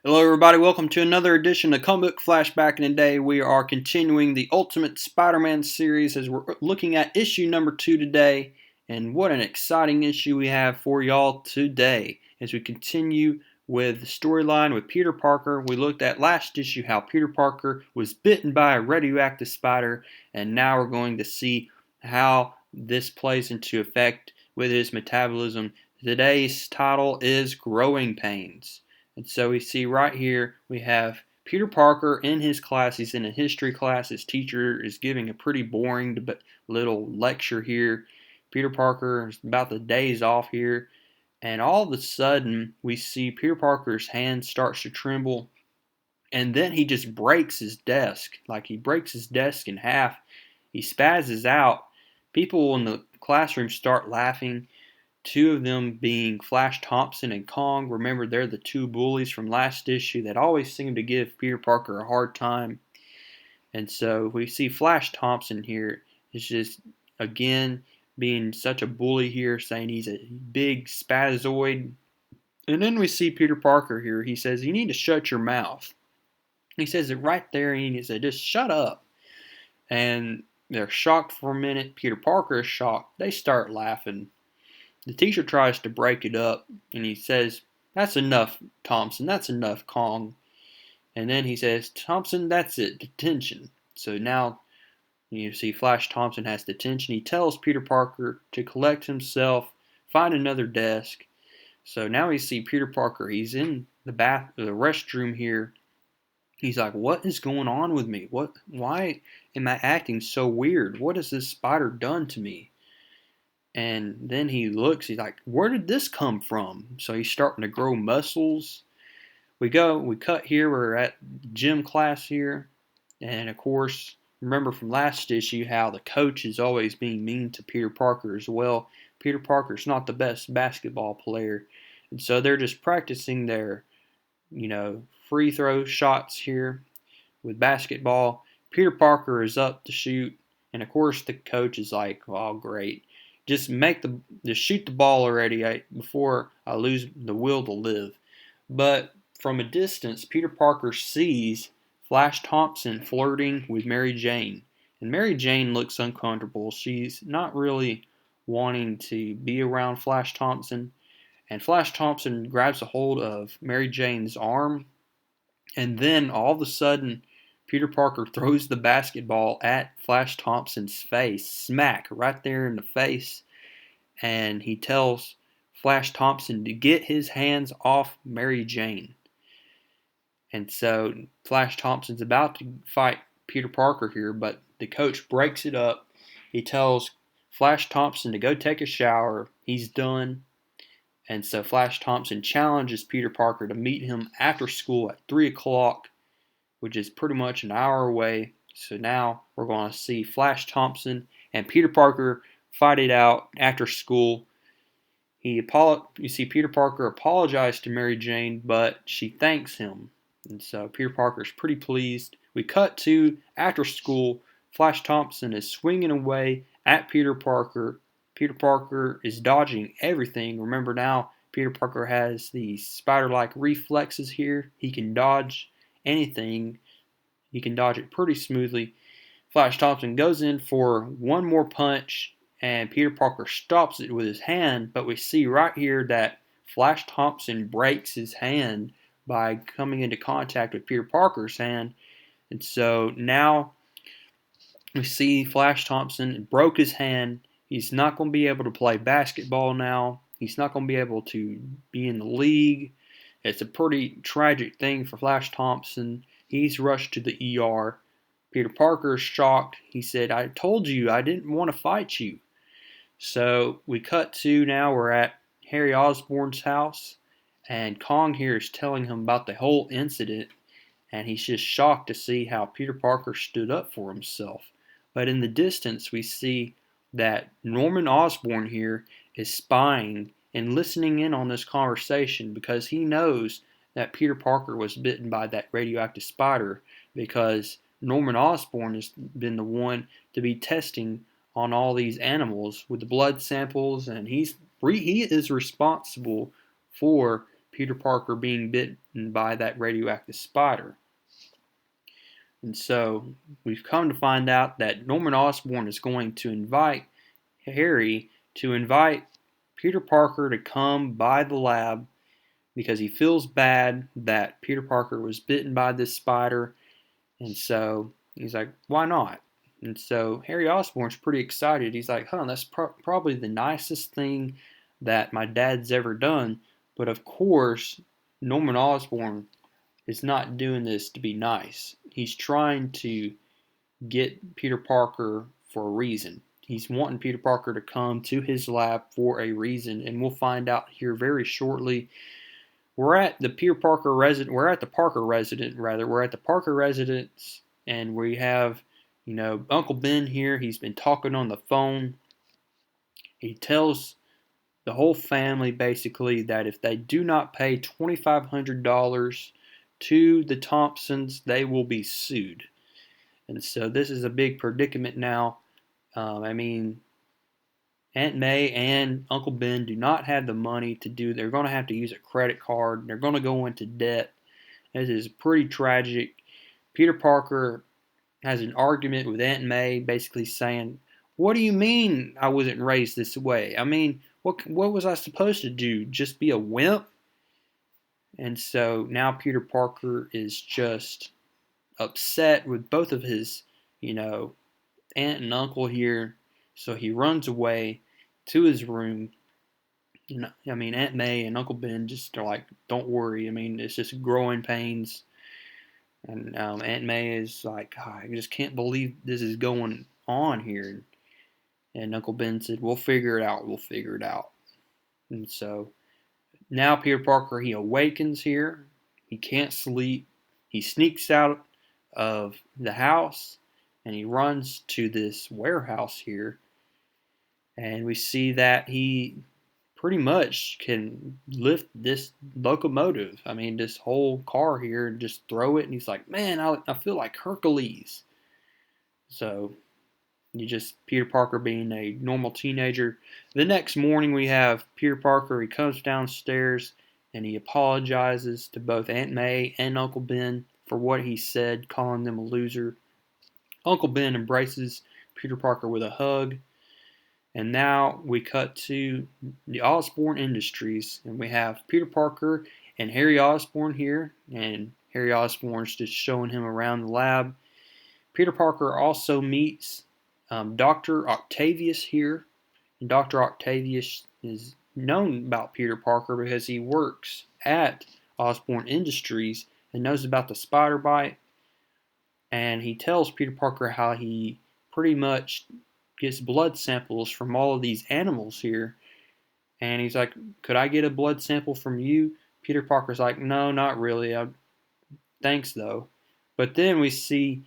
Hello, everybody. Welcome to another edition of Comic Book Flashback. And today we are continuing the Ultimate Spider-Man series as we're looking at issue number 2 today. And what an exciting issue we have for y'all today as we continue with the storyline with Peter Parker. We looked at last issue how Peter Parker was bitten by a radioactive spider, and now we're going to see how this plays into effect with his metabolism. Today's title is Growing Pains. And so we see right here, we have Peter Parker in his class. He's in a history class. His teacher is giving a pretty boring little lecture here. Peter Parker is about the days off here. And all of a sudden, we see Peter Parker's hand starts to tremble. And then he just breaks his desk. Like he breaks his desk in half. He spazzes out. People in the classroom start laughing. Two of them being Flash Thompson and Kong. Remember, they're the two bullies from last issue that always seem to give Peter Parker a hard time. And so we see Flash Thompson here is just, again, being such a bully here, saying he's a big spazoid. And then we see Peter Parker here. He says, "You need to shut your mouth." He says it right there, and he said, "Just shut up." And they're shocked for a minute. Peter Parker is shocked. They start laughing. The teacher tries to break it up, and he says, "That's enough, Thompson. That's enough, Kong." And then he says, "Thompson, that's it. Detention." So now you see Flash Thompson has detention. He tells Peter Parker to collect himself, find another desk. So now we see Peter Parker. He's in the restroom here. He's like, "What is going on with me? Why am I acting so weird? What has this spider done to me?" And then he looks, he's like, "Where did this come from?" So he's starting to grow muscles. We cut here, we're at gym class here. And of course, remember from last issue how the coach is always being mean to Peter Parker as well. Peter Parker's not the best basketball player. And so they're just practicing their, free throw shots here with basketball. Peter Parker is up to shoot. And of course, the coach is like, "Oh, great. Just shoot the ball already before I lose the will to live." But from a distance, Peter Parker sees Flash Thompson flirting with Mary Jane. And Mary Jane looks uncomfortable. She's not really wanting to be around Flash Thompson. And Flash Thompson grabs a hold of Mary Jane's arm. And then all of a sudden, Peter Parker throws the basketball at Flash Thompson's face, smack right there in the face, and he tells Flash Thompson to get his hands off Mary Jane. And so Flash Thompson's about to fight Peter Parker here, but the coach breaks it up. He tells Flash Thompson to go take a shower. He's done. And so Flash Thompson challenges Peter Parker to meet him after school at 3 o'clock, which is pretty much an hour away. So now we're going to see Flash Thompson and Peter Parker fight it out after school. You see Peter Parker apologize to Mary Jane, but she thanks him. And so Peter Parker's pretty pleased. We cut to after school. Flash Thompson is swinging away at Peter Parker. Peter Parker is dodging everything. Remember now, Peter Parker has these spider-like reflexes here. He can dodge anything. He can dodge it pretty smoothly. Flash Thompson goes in for one more punch, and Peter Parker stops it with his hand, but we see right here that Flash Thompson breaks his hand by coming into contact with Peter Parker's hand. And so now we see Flash Thompson broke his hand. He's not going to be able to play basketball now. He's not going to be able to be in the league. It's a pretty tragic thing for Flash Thompson. He's rushed to the ER. Peter Parker is shocked. He said, "I told you I didn't want to fight you." So we cut to now we're at Harry Osborn's house. And Kong here is telling him about the whole incident. And he's just shocked to see how Peter Parker stood up for himself. But in the distance, we see that Norman Osborn here is spying and listening in on this conversation because he knows that Peter Parker was bitten by that radioactive spider because Norman Osborn has been the one to be testing on all these animals with the blood samples, and he is responsible for Peter Parker being bitten by that radioactive spider. And so we've come to find out that Norman Osborn is going to invite Peter Parker to come by the lab because he feels bad that Peter Parker was bitten by this spider. And so he's like, why not? And so Harry Osborn's pretty excited. He's like, that's probably the nicest thing that my dad's ever done. But of course, Norman Osborn is not doing this to be nice. He's trying to get Peter Parker for a reason. He's wanting Peter Parker to come to his lab for a reason, and we'll find out here very shortly. We're at the Parker residence, and we have, Uncle Ben here. He's been talking on the phone. He tells the whole family basically that if they do not pay $2,500 to the Thompsons, they will be sued. And so this is a big predicament now. Aunt May and Uncle Ben do not have the money to do. They're going to have to use a credit card. They're going to go into debt. This is pretty tragic. Peter Parker has an argument with Aunt May, basically saying, "What do you mean I wasn't raised this way? What was I supposed to do? Just be a wimp?" And so now Peter Parker is just upset with both of his, aunt and uncle here. So he runs away to his room. Aunt May and Uncle Ben just are like, "Don't worry. It's just growing pains." And Aunt May is like, "I just can't believe this is going on here." And Uncle Ben said, "We'll figure it out. We'll figure it out." And so now Peter Parker, he awakens here. He can't sleep. He sneaks out of the house and he runs to this warehouse here. And we see that he pretty much can lift this locomotive. This whole car here, and just throw it. And he's like, "Man, I feel like Hercules." So Peter Parker being a normal teenager. The next morning we have Peter Parker. He comes downstairs and he apologizes to both Aunt May and Uncle Ben for what he said, calling them a loser. Uncle Ben embraces Peter Parker with a hug. And now we cut to the Osborn Industries, and we have Peter Parker and Harry Osborn here, and Harry Osborn's just showing him around the lab. Peter Parker also meets Dr. Octavius here, and Dr. Octavius is known about Peter Parker because he works at Osborn Industries and knows about the spider bite, and he tells Peter Parker how he pretty much gets blood samples from all of these animals here. And he's like, "Could I get a blood sample from you?" Peter Parker's like, "No, not really. Thanks, though." But then we see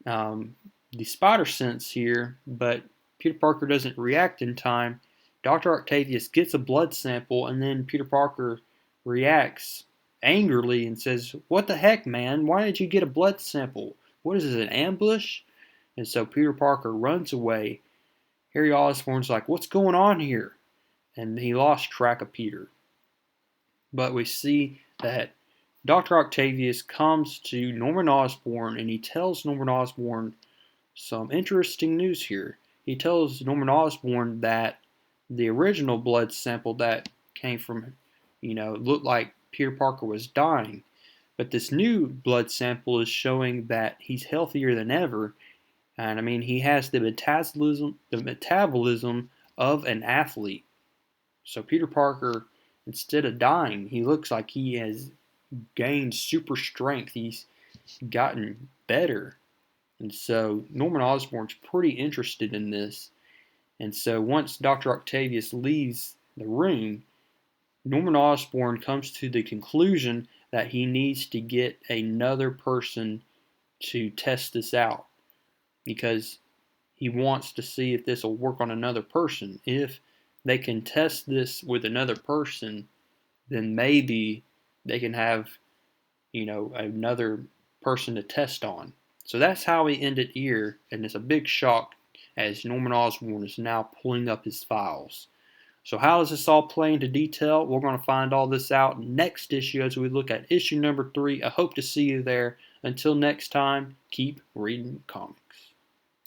the spider sense here, but Peter Parker doesn't react in time. Dr. Octavius gets a blood sample, and then Peter Parker reacts angrily and says, "What the heck, man? Why did you get a blood sample? What is this, an ambush?" And so Peter Parker runs away. Harry Osborn's like, "What's going on here?" And he lost track of Peter. But we see that Dr. Octavius comes to Norman Osborn and he tells Norman Osborn some interesting news here. He tells Norman Osborn that the original blood sample that came from, looked like Peter Parker was dying. But this new blood sample is showing that he's healthier than ever. And he has the metabolism of an athlete. So Peter Parker, instead of dying, he looks like he has gained super strength. He's gotten better. And so Norman Osborn's pretty interested in this. And so once Dr. Octavius leaves the room, Norman Osborn comes to the conclusion that he needs to get another person to test this out, because he wants to see if this will work on another person. If they can test this with another person, then maybe they can have, another person to test on. So that's how we end it here, and it's a big shock as Norman Osborn is now pulling up his files. So how does this all play into detail? We're going to find all this out next issue as we look at issue number 3. I hope to see you there. Until next time, keep reading comics.